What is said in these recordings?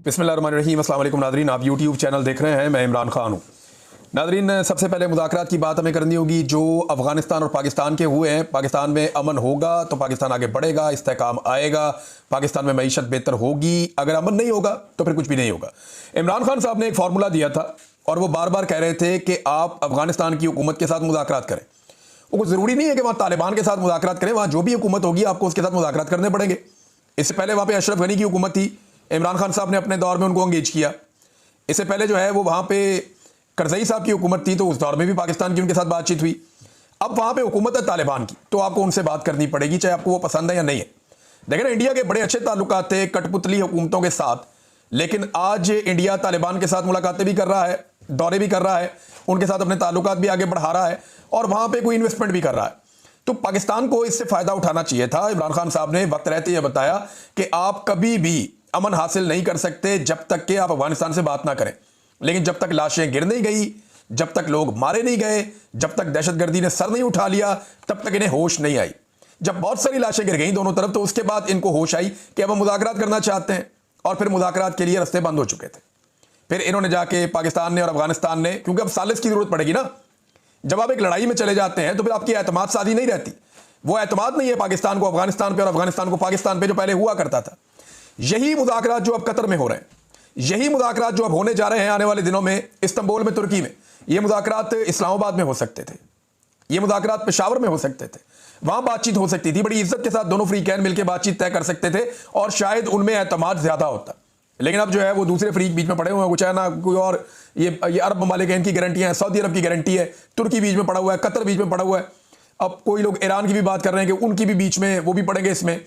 बिस्मिल्लाहिर्रहमानिर्रहीम। अस्सलाम वालेकुम नादरीन, आप यूट्यूब चैनल देख रहे हैं, मैं इमरान खान हूँ। नादरीन, सबसे पहले मुज़ाकरात की बात हमें करनी होगी जो अफ़गानिस्तान और पाकिस्तान के हुए हैं। पाकिस्तान में अमन होगा तो पाकिस्तान आगे बढ़ेगा, इस्तेहकाम आएगा, पाकिस्तान में मईशत बेहतर होगी। अगर अमन नहीं होगा तो फिर कुछ भी नहीं होगा। इमरान खान साहब ने एक फार्मूला दिया था और वो बार बार कह रहे थे कि आप अफ़गानिस्तान की हुकूमत के साथ मुज़ाकरात करें। वो ज़रूरी नहीं है कि वहाँ तालिबान के साथ मुज़ाकरात करें, वहाँ जो भी हुकूमत होगी आपको उसके साथ मुज़ाकरात करने पड़ेंगे। इससे पहले वहाँ पे अशरफ गनी की हुकूमत थी, इमरान खान साहब ने अपने दौर में उनको अंगेज किया। इससे पहले जो है वो वहाँ पे करजई साहब की हुकूमत थी, तो उस दौर में भी पाकिस्तान की उनके साथ बातचीत हुई। अब वहाँ पे हुकूमत है तालिबान की, तो आपको उनसे बात करनी पड़ेगी, चाहे आपको वो पसंद है या नहीं है। देखें ना, इंडिया के बड़े अच्छे ताल्लुकात थे कठपुतली हुकूमतों के साथ, लेकिन आज इंडिया तालिबान के साथ मुलाकातें भी कर रहा है, दौरे भी कर रहा है, उनके साथ अपने ताल्लुकात भी आगे बढ़ा रहा है और वहाँ पर कोई इन्वेस्टमेंट भी कर रहा है। तो पाकिस्तान को इससे फ़ायदा उठाना चाहिए था। इमरान खान साहब ने वक्त रहते यह बताया कि आप कभी भी अमन हासिल नहीं कर सकते जब तक कि आप अफगानिस्तान से बात ना करें। लेकिन जब तक लाशें गिर नहीं गई, जब तक लोग मारे नहीं गए, जब तक दहशतगर्दी ने सर नहीं उठा लिया, तब तक इन्हें होश नहीं आई। जब बहुत सारी लाशें गिर गई दोनों तरफ, तो उसके बाद इनको होश आई कि अब हम मुज़ाकरात करना चाहते हैं, और फिर मुज़ाकरात के लिए रास्ते बंद हो चुके थे। फिर इन्होंने जाके पाकिस्तान ने और अफगानिस्तान ने, क्योंकि अब सालिस की ज़रूरत पड़ेगी ना, जब आप एक लड़ाई में चले जाते हैं तो फिर आपकी एतमाद साजी नहीं रहती। वो एतमाद नहीं है पाकिस्तान को अफगानिस्तान पे और अफगानिस्तान को पाकिस्तान पे जो पहले हुआ करता था। यही मुज़ाकरात जो अब कतर में हो रहे हैं, यही मुज़ाकरात जो अब होने जा रहे हैं आने वाले दिनों में इस्तांबुल में, तुर्की में, ये मुज़ाकरात इस्लामाबाद में हो सकते थे, ये मुज़ाकरात पेशावर में हो सकते थे। वहां बातचीत हो सकती थी, बड़ी इज्जत के साथ दोनों फ्रीकैन मिलकर बातचीत तय कर सकते थे और शायद उनमें एतमाद ज्यादा होता। लेकिन अब जो है वो दूसरे फ्रीक बीच में पड़े हुए हैं, कुछ है ना कोई और, ये अरब ममालिक हैं, इनकी गारंटियां हैं, सऊदी अरब की गारंटी है, तुर्की बीच में पड़ा हुआ है, कतर बीच में पड़ा हुआ है। अब कोई लोग ईरान की भी बात कर रहे हैं कि उनकी भी बीच में वो भी पड़ेंगे इसमें।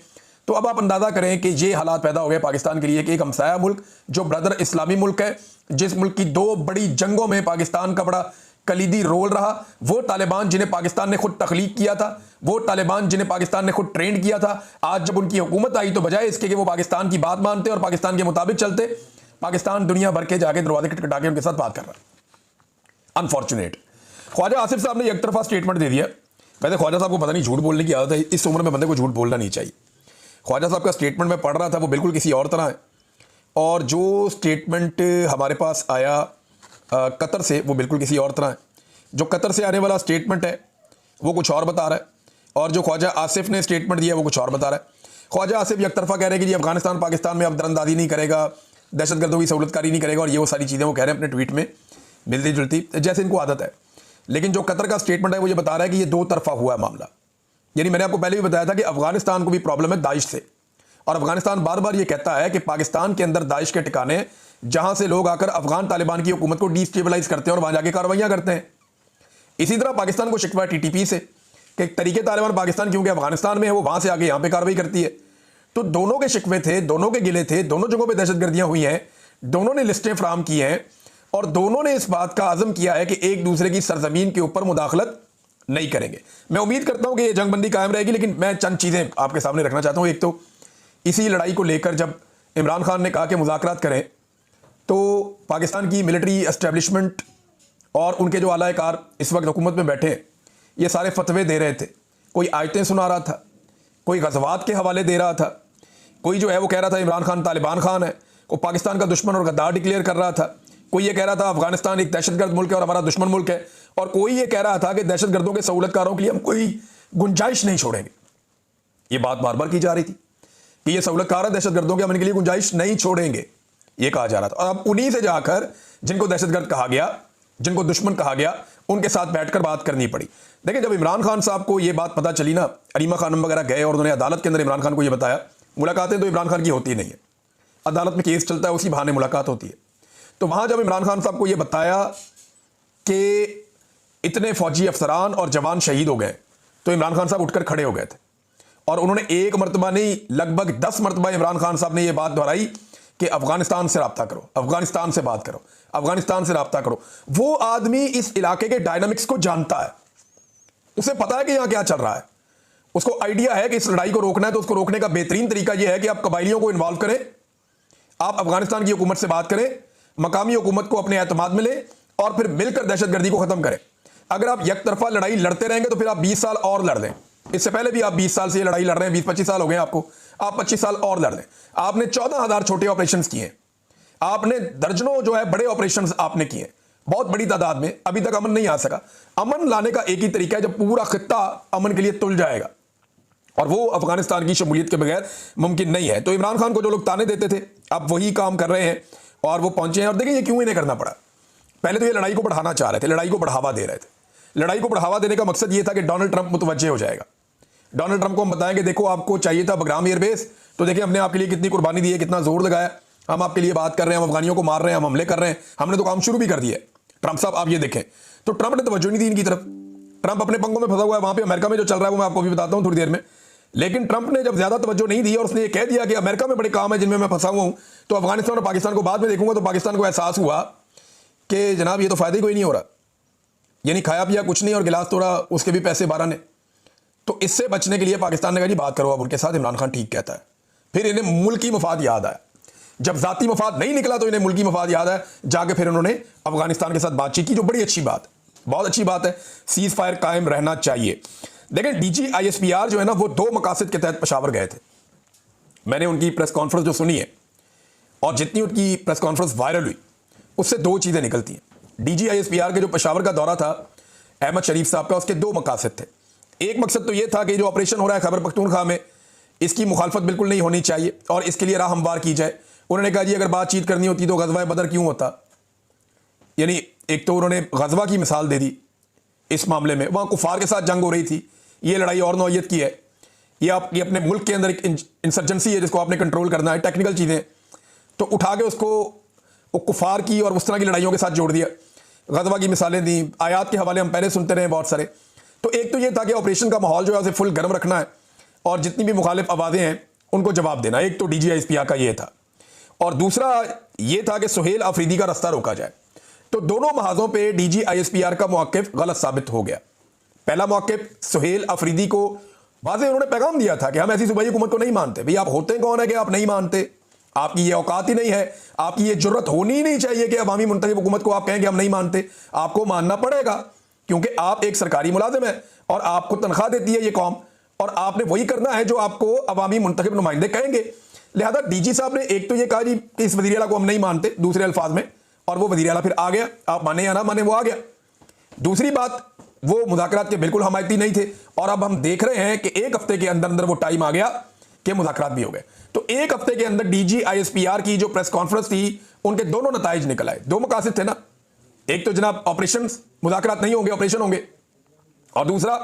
तो अब आप अंदाजा करें कि ये हालात पैदा हो गए पाकिस्तान के लिए कि एक हमसाया मुल्क जो ब्रदर इस्लामी मुल्क है, जिस मुल्क की दो बड़ी जंगों में पाकिस्तान का बड़ा कलीदी रोल रहा, वो तालिबान जिन्हें पाकिस्तान ने खुद तख्लीक किया था, वो तालिबान जिन्हें पाकिस्तान ने खुद ट्रेंड किया था, आज जब उनकी हुकूमत आई तो बजाय इसके कि वो पाकिस्तान की बात मानते और पाकिस्तान के मुताबिक चलते, पाकिस्तान दुनिया भर के जाके दरवाजे खटखटा के उनके साथ बात कर रहा है। अनफॉर्चुनेट। ख्वाजा आसिफ साहब ने एक तरफा स्टेटमेंट दे दिया। वैसे ख्वाजा साहब को पता नहीं झूठ बोलने की आदत है, इस उम्र में बंदे को झूठ बोलना नहीं चाहिए। ख्वाजा साहब का स्टेटमेंट मैं पढ़ रहा था, वो बिल्कुल किसी और तरह है, और जो स्टेटमेंट हमारे पास आया कतर से, वो बिल्कुल किसी और तरह है। जो कतर से आने वाला स्टेटमेंट है वो कुछ और बता रहा है, और जो ख्वाजा आसिफ ने स्टेटमेंट दिया वो कुछ और बता रहा है। ख्वाजा आसिफ एक तरफा कह रहे हैं कि जी अफगानिस्तान पाकिस्तान में अब दरअंदाजी नहीं करेगा, दहशतगर्दों की सहूलतकारी नहीं करेगा, और ये वो सारी चीज़ें वो कह रहे हैं अपने ट्वीट में, मिलती जुलती जैसे इनको आदत है। लेकिन जो कतर का स्टेटमेंट है वो ये बता रहा है कि ये दो तरफा हुआ है मामला। यानी मैंने आपको पहले भी बताया था कि अफगानिस्तान को भी प्रॉब्लम है दाइश से, और अफगानिस्तान बार बार ये कहता है कि पाकिस्तान के अंदर दाइश के ठिकाने, जहां से लोग आकर अफगान तालिबान की हुकूमत को डिस्टेबलाइज करते हैं और वहां जाके कार्रवाइयां करते हैं। इसी तरह पाकिस्तान को शिकवा टीटीपी से कि तरीके तालिबान पाकिस्तान क्योंकि अफगानिस्तान में है, वो वहां से आके यहां पे कार्रवाई करती है। तो दोनों के शिकवे थे, दोनों के गिले थे, दोनों जगहों पे दहशतगर्दियां हुई हैं, दोनों ने लिस्टें फराम की हैं, और दोनों ने इस बात का आज़म किया है कि एक दूसरे की सरजमीन के ऊपर मुदाखलत नहीं करेंगे। मैं उम्मीद करता हूं कि ये जंगबंदी कायम रहेगी, लेकिन मैं चंद चीज़ें आपके सामने रखना चाहता हूं। एक तो इसी लड़ाई को लेकर जब इमरान खान ने कहा कि मुज़ाकरात करें, तो पाकिस्तान की मिलिट्री एस्टेब्लिशमेंट और उनके जो आला-ए-कार इस वक्त हुकूमत में बैठे हैं, ये सारे फतवे दे रहे थे। कोई आयतें सुना रहा था, कोई गज़वात के हवाले दे रहा था, कोई जो है वो कह रहा था इमरान खान तालिबान खान है, कोई पाकिस्तान का दुश्मन और गद्दार डिक्लेयर कर रहा था, कोई ये कह रहा था अफगानिस्तान एक दहशतगर्द मुल्क है और हमारा दुश्मन मुल्क है, और कोई ये कह रहा था कि दहशतगर्दों के सहूलतकारों के लिए हम कोई गुंजाइश नहीं छोड़ेंगे। ये बात बार बार की जा रही थी कि ये सहूलतकार दहशतगर्दों के अमन के लिए गुंजाइश नहीं छोड़ेंगे, ये कहा जा रहा था। और अब उन्हीं से जाकर जिनको दहशतगर्द कहा गया, जिनको दुश्मन कहा गया, उनके साथ बैठकर बात करनी पड़ी। देखिए, जब इमरान खान साहब को ये बात पता चली ना, अरीमा खानम वगैरह गए और उन्होंने अदालत के अंदर इमरान खान को ये बताया। मुलाकातें तो इमरान खान की होती नहीं है, अदालत में केस चलता है, उसी बहाने मुलाकात होती है। तो वहां जब इमरान खान साहब को यह बताया कि इतने फौजी अफसरान और जवान शहीद हो गए, तो इमरान खान साहब उठकर खड़े हो गए थे, और उन्होंने एक मरतबा नहीं लगभग 10 मरतबा इमरान खान साहब ने यह बात दोहराई कि अफगानिस्तान से रब्ता करो, अफगानिस्तान से बात करो, अफगानिस्तान से रब्ता करो। वो आदमी इस इलाके के डायनामिक्स को जानता है, उसे पता है कि यहां क्या चल रहा है, उसको आइडिया है कि इस लड़ाई को रोकना है। तो उसको रोकने का बेहतरीन तरीका यह है कि आप कबाइलियों को इन्वॉल्व करें, आप अफगानिस्तान की हुकूमत से बात करें, मकामी हुकूमत को अपने एतमाद में लें, और फिर मिलकर दहशतगर्दी को खत्म करें। अगर आप एक तरफा लड़ाई लड़ते रहेंगे तो फिर आप 20 साल और लड़ दें। इससे पहले भी आप 20 साल से ये लड़ाई लड़ रहे हैं, 20-25 साल हो गए आपको, आप 25 साल और लड़ दें। आपने 14,000 छोटे ऑपरेशंस किए हैं, आपने दर्जनों जो है बड़े ऑपरेशंस आपने किए, बहुत बड़ी तादाद में, अभी तक अमन नहीं आ सका। अमन लाने का एक ही तरीका है, जब पूरा खित्ता अमन के लिए तुल जाएगा, और वो अफगानिस्तान की शमूलियत के बगैर मुमकिन नहीं है। तो इमरान खान को जो लोग ताने देते थे, अब वही काम कर रहे हैं और वो पहुंचे हैं। और देखिए ये क्यों इन्हें करना पड़ा। पहले तो ये लड़ाई को बढ़ाना चाह रहे थे, लड़ाई को बढ़ावा दे रहे थे। लड़ाई को बढ़ावा देने का मकसद ये था कि डोनाल्ड ट्रंप मुतवज्जे हो जाएगा। डोनाल्ड ट्रंप को हम बताएंगे, देखो आपको चाहिए था बगराम एयरबेस, तो देखिए हमने आपके लिए कितनी कुर्बानी दी है, कितना जोर लगाया, हम आपके लिए बात कर रहे हैं, हम अफगानियों को मार रहे हैं, हम हमले कर रहे हैं, हमने तो काम शुरू भी कर दिया है। ट्रंप साहब आप ये देखें, तो ट्रंप ने तवज्जो नहीं दी इनकी तरफ। ट्रंप अपने पंगों में फंसा हुआ है, वहां पे अमेरिका में जो चल रहा है वो मैं आपको भी बताता हूं थोड़ी देर में। लेकिन ट्रंप ने जब ज्यादा तवज्जो नहीं दी और उसने ये कह दिया कि अमेरिका में बड़े काम है जिनमें मैं फंसा हुआ हूं, तो अफगानिस्तान और पाकिस्तान को बाद में देखूंगा, तो पाकिस्तान को एहसास हुआ कि जनाब ये तो फायदा ही कोई नहीं हो रहा, यानी खाया पिया कुछ नहीं और गिलास तोड़ा उसके भी पैसे 12 ने। तो इससे बचने के लिए पाकिस्तान ने कहा जी बात करो अब उनके साथ, इमरान खान ठीक कहता है। फिर इन्हें मुल्की मफाद याद आया, जब जाती मफाद नहीं निकला तो इन्हें मुल्की मफाद याद आया, जाके फिर उन्होंने अफगानिस्तान के साथ बातचीत की, जो बड़ी अच्छी बात, बहुत अच्छी बात है। सीज फायर कायम रहना चाहिए। देखें DGISPR जो है ना, वो 2 मकासद के तहत पेशावर गए थे। मैंने उनकी प्रेस कॉन्फ्रेंस जो सुनी है और जितनी उनकी प्रेस कॉन्फ्रेंस वायरल हुई, उससे 2 चीजें निकलती हैं। DGISPR के जो पेशावर का दौरा था अहमद शरीफ साहब का, उसके 2 मकासद थे। एक मकसद तो यह था कि जो ऑपरेशन हो रहा है खैबर पख्तूनख्वा में, इसकी मुखालफत बिल्कुल नहीं होनी चाहिए और इसके लिए राह हमवार की जाए। उन्होंने कहा जी अगर बातचीत करनी होती तो गज़वा बदर क्यों होता, यानी एक तो उन्होंने गज़वा की मिसाल दे दी इस मामले में, वहां कुफार के साथ जंग हो रही थी, ये लड़ाई और नौयत की है, ये आपकी अपने मुल्क के अंदर एक इंसर्जेंसी है जिसको आपने कंट्रोल करना है, टेक्निकल चीज़ें, तो उठा के उसको कुफार की और उस तरह की लड़ाइयों के साथ जोड़ दिया। गज़वा की मिसालें दी, आयात के हवाले हम पहले सुनते रहे बहुत सारे। तो एक तो ये था कि ऑपरेशन का माहौल जो है उसे फुल गर्म रखना है और जितनी भी मुखालिफ आवाज़ें हैं उनको जवाब देना, एक तो DGISPR का ये था। और दूसरा ये था कि सुहेल अफरीदी का रास्ता रोका जाए। तो दोनों महाजों पे DGISPR का मौक़िफ़ गलत साबित हो गया। पहला मौक़िफ़ सुहेल अफरीदी को वाज़े उन्होंने पैगाम दिया था कि हम ऐसी सूबाई हुकूमत को नहीं मानते। भाई आप होते कौन है कि आप नहीं मानते, आपकी ये औकात ही नहीं है, आपकी ये जुर्रत होनी ही नहीं चाहिए कि अवामी मुंतखब हुकूमत को आप कहें कि हम नहीं मानते। आपको मानना पड़ेगा क्योंकि आप एक सरकारी मुलाजिम है और आपको तनख्वाह देती है ये कौम, और आपने वही करना है जो आपको अवामी मुंतखब नुमाइंदे कहेंगे। लिहाजा DG साहब ने एक तो ये कहा जी कि इस वज़ीर आला को हम नहीं मानते दूसरे अल्फाज में, और वो वज़ीर आला फिर आ गया, आप माने या ना माने वो आ गया। दूसरी बात, वो मुज़ाकरात के बिल्कुल हमायती नहीं थे और अब हम देख रहे हैं कि 1 हफ्ते के अंदर अंदर वो टाइम आ गया कि मुज़ाकरात भी हो गए। तो 1 हफ्ते के अंदर DGISPR की जो प्रेस कॉन्फ्रेंस थी उनके दोनों नताइज निकल आए। 2 मकासद थे ना, एक तो जनाब ऑपरेशन, मुज़ाकरात नहीं होंगे ऑपरेशन होंगे, और दूसरा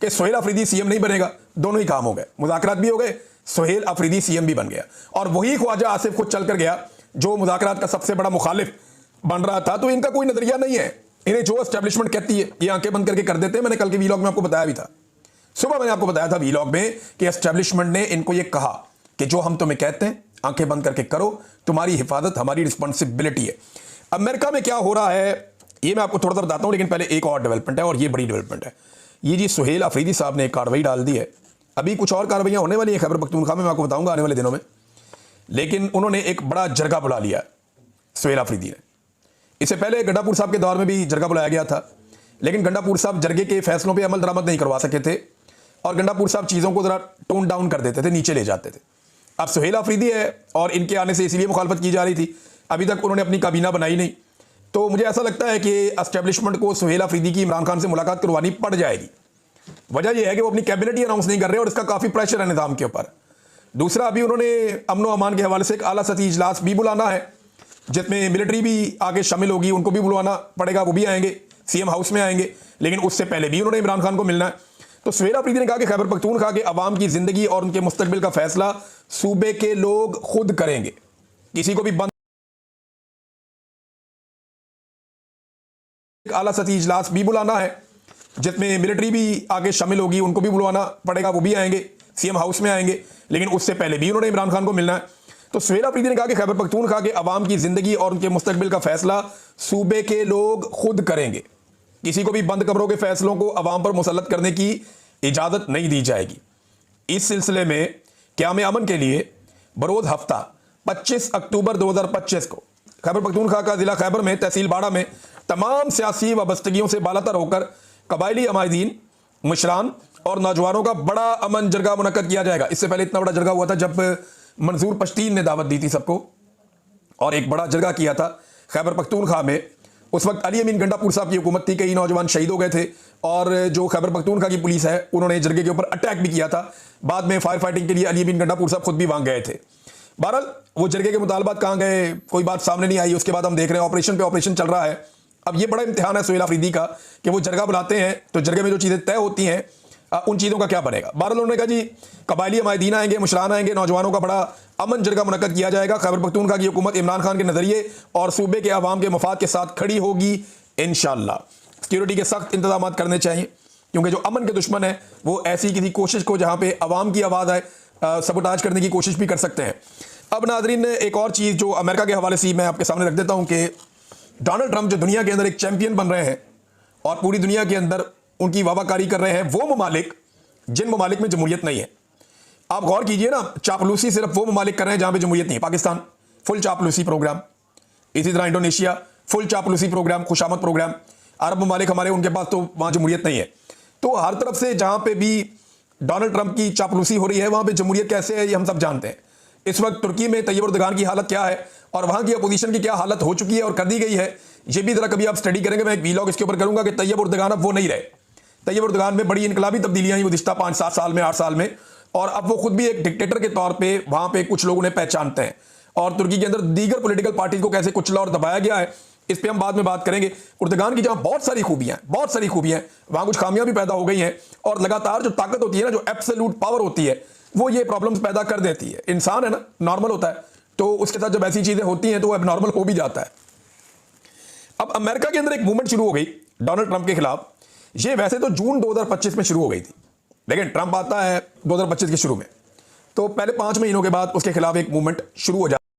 कि सुहेल अफरीदी CM नहीं बनेगा। दोनों ही काम हो गए, मुज़ाकरात भी हो गए, सुहेल अफरीदी CM भी बन गया। और वही ख्वाजा आसिफ खुद चल कर गया जो मुज़ाकरात का सबसे बड़ा मुखालिफ बन रहा था। तो इनका कोई नजरिया नहीं है, इन्हें जो एस्टेब्लिशमेंट कहती है ये आंखें बंद करके कर देते हैं। मैंने कल के वीलॉग में आपको बताया भी था, सुबह मैंने आपको बताया था वीलॉग में कि एस्टेब्लिशमेंट ने इनको ये कहा कि जो हम तुम्हें कहते हैं आंखें बंद करके करो, तुम्हारी हिफाजत हमारी रिस्पॉन्सिबिलिटी है। अमेरिका में क्या हो रहा है ये मैं आपको थोड़ा सा बताता हूं, लेकिन पहले एक और डेवलपमेंट है और ये बड़ी डेवलपमेंट है। ये जी सुहेल अफरीदी साहब ने एक कार्रवाई डाल दी है, अभी कुछ और कार्रवाइयां होने वाली है खैबर पख्तूनख्वा में, मैं आपको बताऊंगा आने वाले दिनों में। लेकिन उन्होंने एक बड़ा जरगा बुला लिया सुहेल अफरीदी ने। इससे पहले गंडापुर साहब के दौर में भी जरगा बुलाया गया था, लेकिन गंडापुर साहब जरगे के फैसलों पर अमल दरामद नहीं करवा सके थे और गंडापुर साहब चीज़ों को ज़रा टोन डाउन कर देते थे, नीचे ले जाते थे। अब सुहेल अफरीदी है और इनके आने से इसलिए मुखालफत की जा रही थी, अभी तक उन्होंने अपनी काबीना बनाई नहीं। तो मुझे ऐसा लगता है कि एस्टेब्लिशमेंट को सुहेल अफरीदी की इमरान खान से मुलाकात करवानी पड़ जाएगी। वजह यह है कि वो अपनी कैबिनेट ही अनाउंस नहीं कर रहे और इसका काफ़ी प्रेशर है निज़ाम के ऊपर। दूसरा, अभी उन्होंने अमन व अमान के हवाले से एक आला सतही इजलास भी बुलाना है जिसमें मिलिट्री भी आगे शामिल होगी, उनको भी बुलवाना पड़ेगा, वो भी आएंगे, CM हाउस में आएंगे, लेकिन उससे पहले भी उन्होंने इमरान खान को मिलना है। तो सुहेल अफरीदी ने कहा कि खैबर पख्तूनख्वा के अवाम की जिंदगी और उनके मुस्तकबिल का फैसला सूबे के लोग खुद करेंगे, किसी को भी बंद। आला सतही इजलास भी बुलाना है जिसमें मिलिट्री भी आगे शामिल होगी, उनको भी बुलवाना पड़ेगा, वो भी आएंगे, CM हाउस में आएंगे, लेकिन उससे पहले भी उन्होंने इमरान खान को मिलना है। तो सुहेल अफरीदी ने कहा कि खैबर पख्तूनख्वा के अवाम की जिंदगी और उनके मुस्तकबिल का फैसला सूबे के लोग खुद करेंगे, किसी को भी बंद कमरों के फैसलों को अवाम पर मुसल्लत करने की इजाज़त नहीं दी जाएगी। इस सिलसिले में क़याम अमन के लिए बरोज़ हफ्ता 25 अक्टूबर 2025 को खैबर पख्तूनख्वा का ज़िला खैबर में तहसील बाड़ा में तमाम सियासी वाबस्तगियों से बालातर होकर कबायली अमायदीन, मुशरान और नौजवानों का बड़ा अमन जरगा मुनक्कद किया जाएगा। इससे पहले इतना बड़ा जरगा हुआ था जब मंजूर पश्तीन ने दावत दी थी सबको, और एक बड़ा जरगा किया था खैबर पख्तूनख्वा में। उस वक्त अली अमीन गंडापुर साहब की हुकूमत थी, कई नौजवान शहीद हो गए थे और जो खैबर पख्तूनख्वा की पुलिस है उन्होंने जरगे के ऊपर अटैक भी किया था। बाद में फायर फाइटिंग के लिए अली अमीन गंडापुर साहब खुद भी वहां गए थे। बहरहाल वो जरगे के मुतालबात कहाँ गए, कोई बात सामने नहीं आई। उसके बाद हम देख रहे हैं ऑपरेशन पे ऑपरेशन चल रहा है। अब ये बड़ा इम्तिहान है सुहेल अफरीदी का कि वो जरगा बुलाते हैं तो जरगे में जो चीज़ें तय होती हैं उन चीज़ों का क्या बनेगा। बहरहाल उन्होंने कहा जी कबायली हमायदीन आएंगे, मुशरान आएंगे, नौजवानों का बड़ा अमन जरगा मुनक्कद किया जाएगा। खैबर पख्तूनख्वा की हुकूमत इमरान खान के नज़रिए और सूबे के अवाम के मफाद के साथ खड़ी होगी इंशाअल्लाह। सिक्योरिटी के सख्त इंतजाम करने चाहिए क्योंकि जो अमन के दुश्मन है वो ऐसी किसी कोशिश को जहाँ पे अवाम की आवाज़ आए सबोटाज करने की कोशिश भी कर सकते हैं। अब नाजरीन एक और चीज़ जो अमेरिका के हवाले से मैं आपके सामने रख देता हूँ कि डोनाल्ड ट्रंप जो दुनिया के अंदर एक चैंपियन बन रहे हैं और पूरी दुनिया के अंदर उनकी वाहवाकारी कर रहे हैं वो ममालिक जिन ममालिक में जमहूरियत नहीं है। आप गौर कीजिए ना, चापलूसी सिर्फ वो ममालिक कर रहे हैं जहां पे जमहूरियत नहीं है। पाकिस्तान फुल चापलूसी प्रोग्राम, इसी तरह इंडोनेशिया फुल चापलूसी प्रोग्राम, खुशामद प्रोग्राम। अरब ममालिक हमारे उनके पास तो वहां जमहूरियत नहीं है। तो हर तरफ से जहां पे भी डोनाल्ड ट्रंप की चापलूसी हो रही है वहां पे जमहूरियत कैसे है ये हम सब जानते हैं। इस वक्त तुर्की में तैयब उर्दगान की हालत क्या है और वहां की अपोजिशन की क्या हालत हो चुकी है और कर दी गई है, ये भी जरा कभी आप स्टडी करेंगे। मैं एक वीलॉग इसके ऊपर करूंगा कि तैयब उर्दगान अब वो नहीं रहे। तैयब उर्दगान में बड़ी इनकलाबी तब्दीलियां हुई गुज़िश्ता 5-7 साल में, 8 साल में, और अब वो खुद भी एक डिक्टेटर के तौर पे वहां पे कुछ लोग उन्हें पहचानते हैं। और तुर्की के अंदर दीगर पॉलिटिकल पार्टी को कैसे कुचला और दबाया गया है इस पे हम बाद में बात करेंगे। उर्दगान की जहां बहुत सारी खूबियां वहां कुछ खामियां भी पैदा हो गई हैं और लगातार जो ताकत होती है ना, जो एब्सोल्यूट पावर होती है, वो ये प्रॉब्लम्स पैदा कर देती है। इंसान है ना, नॉर्मल होता है, तो उसके साथ जब ऐसी चीजें होती हैं तो वो एबनॉर्मल हो भी जाता है। अब अमेरिका के अंदर एक मूवमेंट शुरू हो गई डोनाल्ड ट्रंप के खिलाफ। ये वैसे तो जून 2025 में शुरू हो गई थी, लेकिन ट्रंप आता है 2025 के शुरू में, तो पहले 5 महीनों के बाद उसके खिलाफ एक मूवमेंट शुरू हो जाता है।